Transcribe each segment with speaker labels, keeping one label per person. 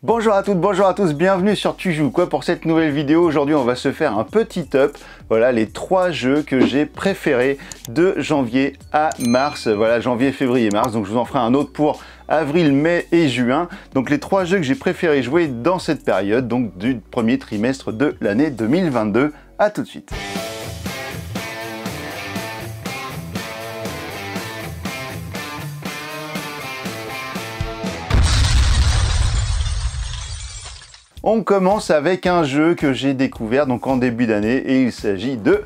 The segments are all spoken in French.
Speaker 1: Bonjour à toutes, bonjour à tous, bienvenue sur Tu joues quoi pour cette nouvelle vidéo. Aujourd'hui on va se faire un petit top, voilà les 3 jeux que j'ai préférés de janvier à mars, voilà janvier, février, mars, donc je vous en ferai un autre pour avril, mai et juin. Donc les 3 jeux que j'ai préféré jouer dans cette période, donc du premier trimestre de l'année 2022. À tout de suite. On commence avec un jeu que j'ai découvert donc en début d'année et il s'agit de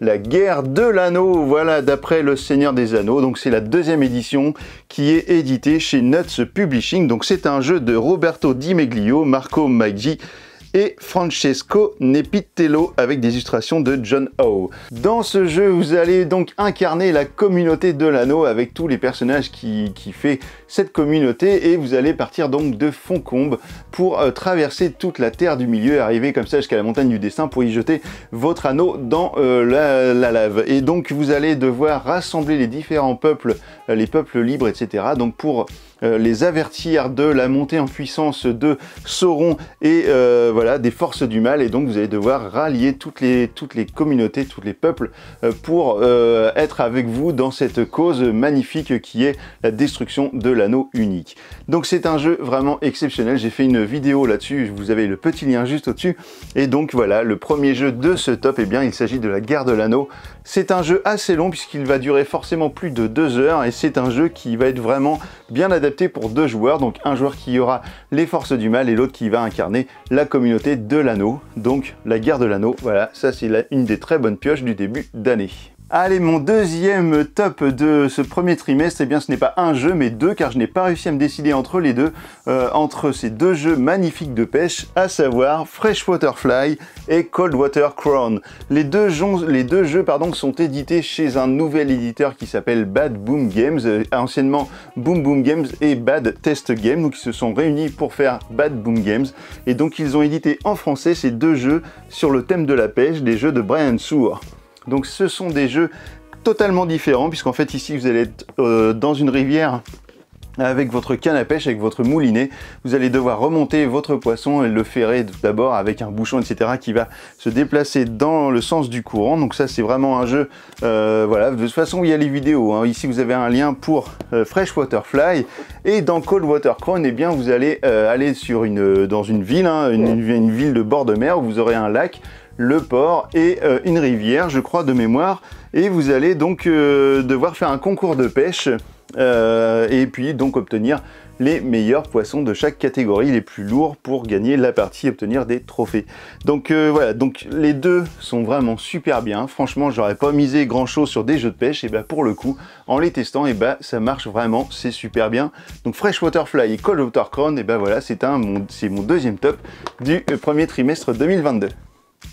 Speaker 1: La Guerre de l'Anneau, voilà, d'après Le Seigneur des Anneaux. Donc c'est la 2e édition qui est éditée chez Nuts Publishing. Donc c'est un jeu de Roberto Di Meglio, Marco Maggi et Francesco Nepitello avec des illustrations de John Howe. Dans ce jeu, vous allez donc incarner la communauté de l'anneau avec tous les personnages qui fait cette communauté et vous allez partir donc de Foncombe pour traverser toute la terre du milieu et arriver comme ça jusqu'à la montagne du destin pour y jeter votre anneau dans la lave. Et donc vous allez devoir rassembler les différents peuples, les peuples libres, etc. Donc pour les avertir de la montée en puissance de Sauron et voilà, des forces du mal, et donc vous allez devoir rallier toutes les communautés, tous les peuples pour être avec vous dans cette cause magnifique qui est la destruction de l'anneau unique. Donc c'est un jeu vraiment exceptionnel, j'ai fait une vidéo là-dessus, vous avez le petit lien juste au-dessus, et donc voilà, le premier jeu de ce top, eh bien il s'agit de La Guerre de l'Anneau. C'est un jeu assez long puisqu'il va durer forcément plus de 2 heures, et c'est un jeu qui va être vraiment bien adapté pour 2 joueurs, donc un joueur qui aura les forces du mal et l'autre qui va incarner la communauté de l'anneau. Donc La Guerre de l'Anneau, voilà, ça c'est une des très bonnes pioches du début d'année. Allez, mon deuxième top de ce premier trimestre, eh bien ce n'est pas un jeu mais 2, car je n'ai pas réussi à me décider entre les deux, entre ces 2 jeux magnifiques de pêche, à savoir Freshwater Fly et Coldwater Crown. Les deux jeux sont édités chez un nouvel éditeur qui s'appelle Bad Boom Games, anciennement Boom Boom Games et Bad Test Games, donc ils se sont réunis pour faire Bad Boom Games, et donc ils ont édité en français ces 2 jeux sur le thème de la pêche, des jeux de Brian Sour. Donc ce sont des jeux totalement différents, puisqu'en fait ici vous allez être dans une rivière avec votre canne à pêche, avec votre moulinet. Vous allez devoir remonter votre poisson et le ferrer tout d'abord avec un bouchon, etc. qui va se déplacer dans le sens du courant. Donc ça c'est vraiment un jeu, voilà, de toute façon il y a les vidéos, hein. Ici vous avez un lien pour Freshwater Fly, et dans Coldwater Crown, eh bien vous allez aller dans une ville, hein, une ville de bord de mer où vous aurez un lac, le port et une rivière, je crois de mémoire, et vous allez donc devoir faire un concours de pêche et puis donc obtenir les meilleurs poissons de chaque catégorie, les plus lourds, pour gagner la partie et obtenir des trophées. Donc voilà, donc les 2 sont vraiment super bien. Franchement, j'aurais pas misé grand chose sur des jeux de pêche, et ben pour le coup, en les testant, et ben ça marche vraiment, c'est super bien. Donc Freshwater Fly et Coldwater Crown, et ben voilà, c'est mon deuxième top du premier trimestre 2022.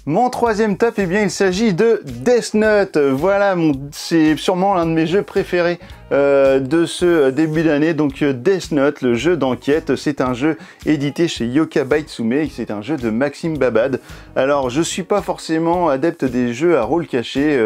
Speaker 1: Mon 3e top, eh bien il s'agit de Death Note. Voilà, c'est sûrement l'un de mes jeux préférés de ce début d'année. Donc Death Note, le jeu d'enquête, c'est un jeu édité chez Yoka Baitsume et c'est un jeu de Maxime Babad. Alors je suis pas forcément adepte des jeux à rôle caché,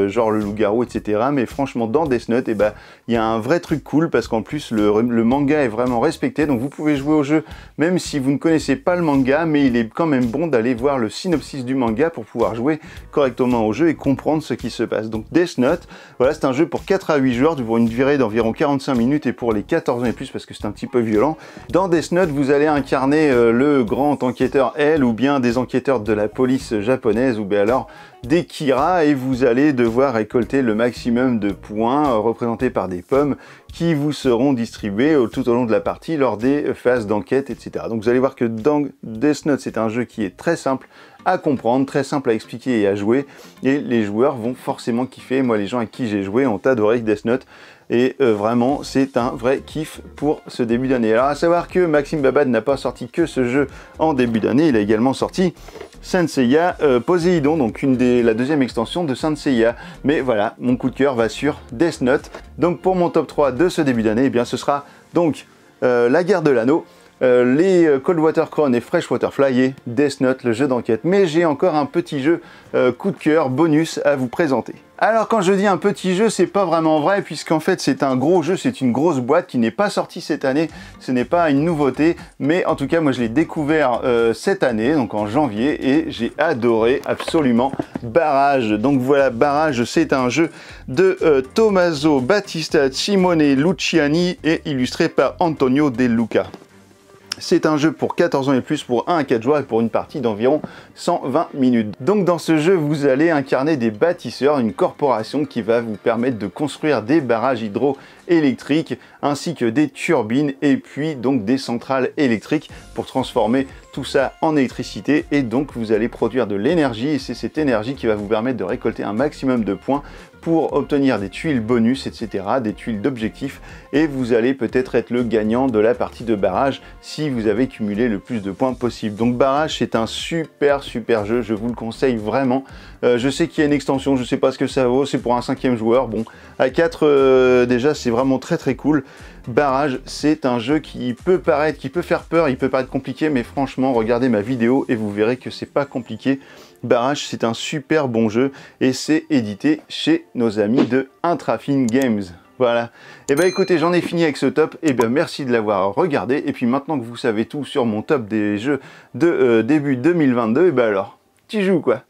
Speaker 1: genre le loup-garou, etc. Mais franchement dans Death Note, eh ben, il y a un vrai truc cool, parce qu'en plus le manga est vraiment respecté. Donc vous pouvez jouer au jeu même si vous ne connaissez pas le manga, mais il est quand même bon d'aller voir le synopsis du manga pour pouvoir jouer correctement au jeu et comprendre ce qui se passe. Donc Death Note, voilà, c'est un jeu pour 4 à 8 joueurs pour une durée d'environ 45 minutes et pour les 14 ans et plus parce que c'est un petit peu violent. Dans Death Note, vous allez incarner le grand enquêteur L, ou bien des enquêteurs de la police japonaise, ou bien alors des Kira, et vous allez devoir récolter le maximum de points représentés par des pommes qui vous seront distribués tout au long de la partie lors des phases d'enquête, etc. Donc vous allez voir que dans Death Note, c'est un jeu qui est très simple à comprendre, très simple à expliquer et à jouer, et les joueurs vont forcément kiffer. Moi, les gens à qui j'ai joué ont adoré Death Note, et vraiment c'est un vrai kiff pour ce début d'année. Alors à savoir que Maxime Babad n'a pas sorti que ce jeu en début d'année, il a également sorti Saint Seiya Poséidon, donc la 2e extension de Saint Seiya. Mais voilà, mon coup de cœur va sur Death Note. Donc pour mon top 3 de ce début d'année, eh bien ce sera donc La Guerre de l'Anneau, les Cold Water Crown et Fresh Waterfly et Death Note, le jeu d'enquête. Mais j'ai encore un petit jeu coup de cœur bonus à vous présenter. Alors quand je dis un petit jeu, c'est pas vraiment vrai puisqu'en fait c'est un gros jeu, c'est une grosse boîte qui n'est pas sortie cette année, ce n'est pas une nouveauté, mais en tout cas moi je l'ai découvert cette année, donc en janvier, et j'ai adoré absolument Barrage. Donc voilà, Barrage, c'est un jeu de Tommaso Battista Simone Luciani et illustré par Antonio De Luca. C'est un jeu pour 14 ans et plus, pour 1 à 4 joueurs et pour une partie d'environ 120 minutes. Donc dans ce jeu, vous allez incarner des bâtisseurs, une corporation qui va vous permettre de construire des barrages hydroélectriques ainsi que des turbines et puis donc des centrales électriques pour transformer tout ça en électricité, et donc vous allez produire de l'énergie et c'est cette énergie qui va vous permettre de récolter un maximum de points pour obtenir des tuiles bonus, etc., des tuiles d'objectifs, et vous allez peut-être être le gagnant de la partie de barrage si vous avez cumulé le plus de points possible. Donc Barrage, c'est un super jeu, je vous le conseille vraiment. Je sais qu'il y a une extension, je sais pas ce que ça vaut, c'est pour un 5e joueur. Bon, à 4 déjà c'est vraiment très cool. Barrage, c'est un jeu qui peut faire peur, il peut paraître compliqué, mais franchement, regardez ma vidéo et vous verrez que c'est pas compliqué. Barrage, c'est un super bon jeu et c'est édité chez nos amis de Intrafin Games. Voilà. Et ben écoutez, j'en ai fini avec ce top. Et bien merci de l'avoir regardé. Et puis maintenant que vous savez tout sur mon top des jeux de début 2022, et ben alors, tu joues quoi.